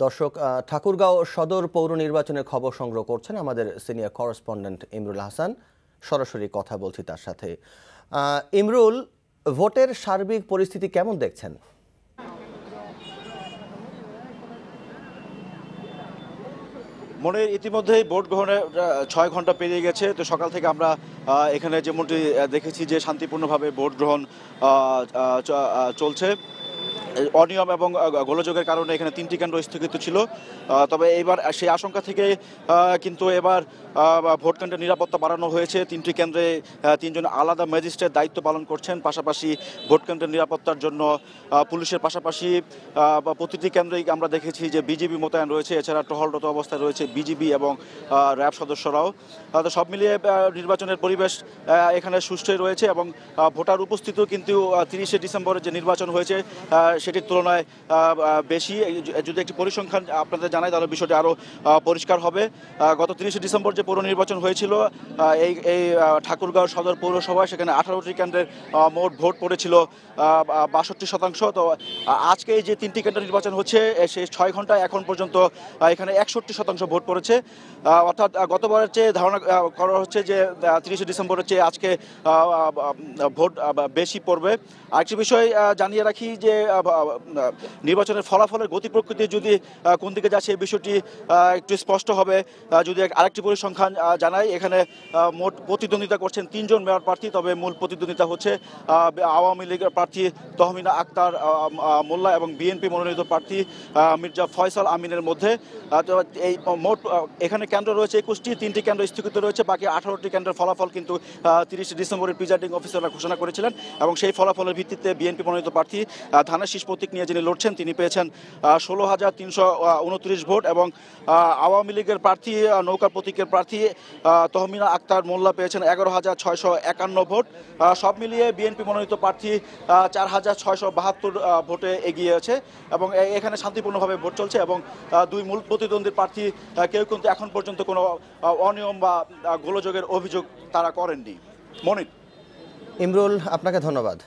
দর্শক, ঠাকুরগাঁও সদর পৌর নির্বাচনের খবর সংগ্রহ করছেন আমাদের সিনিয়র করেসপন্ডেন্ট ইমরুল হাসান। সরাসরি কথা বলছি তার সাথে। ইমরুল, ভোটের সার্বিক পরিস্থিতি কেমন দেখছেন? মনে ইতিমধ্যেই ভোট গ্রহণের ৬ ঘন্টা পেরিয়ে গেছে। তো সকাল থেকে আমরা এখানে যেমনটি দেখেছি যে শান্তিপূর্ণভাবে ভোট গ্রহণ চলছে। অনিয়ম এবং গোলযোগের কারণে এখানে ৩টি কেন্দ্র স্থগিত ছিল। তবে এইবার সেই আশঙ্কা থেকে কিন্তু এবার ভোট কেন্দ্রের নিরাপত্তা বাড়ানো হয়েছে। 3টি কেন্দ্রে 3 জন আলাদা ম্যাজিস্ট্রেট দায়িত্ব পালন করছেন। পাশাপাশি ভোট কেন্দ্রের নিরাপত্তার জন্য পুলিশের পাশাপাশি প্রতিটি কেন্দ্রেই আমরা দেখেছি যে বিজিবি মোতায়েন রয়েছে। এছাড়া টহলরত অবস্থায় রয়েছে বিজিবি এবং র্যাব সদস্যরাও। তো সব মিলিয়ে নির্বাচনের পরিবেশ এখানে সুষ্ঠুই রয়েছে এবং ভোটার উপস্থিতিও কিন্তু 30শে ডিসেম্বরের যে নির্বাচন হয়েছে সেটির তুলনায় বেশি। যদি একটি পরিসংখ্যান আপনাদের জানাই তাহলে বিষয়টি আরও পরিষ্কার হবে। গত 30শে ডিসেম্বর যে পৌর নির্বাচন হয়েছিল এই ঠাকুরগাঁও সদর পৌরসভায়, সেখানে 18টি কেন্দ্রের মোট ভোট পড়েছিল 62%। তো আজকে এই যে 3টি কেন্দ্রের নির্বাচন হচ্ছে সেই 6 ঘন্টায় এখন পর্যন্ত এখানে 61% ভোট পড়েছে। অর্থাৎ গতবারের চেয়ে ধারণা করা হচ্ছে যে 30শে ডিসেম্বরের চেয়ে আজকে ভোট বেশি পড়বে। আরেকটি বিষয় জানিয়ে রাখি যে নির্বাচনের ফলাফলের গতি প্রকৃতি যদি কোন দিকে যাচ্ছে এই বিষয়টি একটু স্পষ্ট হবে যদি আরেকটি পরিসংখ্যান জানাই। এখানে মোট প্রতিদ্বন্দ্বিতা করছেন 3 জন মেয়র প্রার্থী। তবে মূল প্রতিদ্বন্দ্বিতা হচ্ছে আওয়ামী লীগের প্রার্থী তহমিনা আক্তার মোল্লা এবং বিএনপি মনোনীত প্রার্থী মির্জা ফয়সাল আমিনের মধ্যে। এই মোট এখানে কেন্দ্র রয়েছে 21টি, 3টি কেন্দ্র স্থগিত রয়েছে। বাকি 18টি কেন্দ্রের ফলাফল কিন্তু 30শে ডিসেম্বরের প্রিজাইডিং অফিসাররা ঘোষণা করেছিলেন এবং সেই ফলাফলের ভিত্তিতে বিএনপি মনোনীত প্রার্থী ধানের শীষ প্রতীক নিয়ে যিনি লড়ছেন তিনি পেয়েছেন 16,329 ভোট এবং আওয়ামী লীগের প্রার্থী নৌকা প্রতীকের প্রার্থী তহমিনা আক্তার মোল্লা পেয়েছেন 11,651 ভোট। সব মিলিয়ে বিএনপি মনোনীত প্রার্থী 4,672 ভোটে এগিয়ে আছে এবং এখানে শান্তিপূর্ণভাবে ভোট চলছে এবং দুই মূল প্রতিদ্বন্দ্বী প্রার্থী কেউ কিন্তু এখন পর্যন্ত কোনো অনিয়ম বা গোলযোগের অভিযোগ তারা করেননি। মনির। ইমরুল, আপনাকে ধন্যবাদ।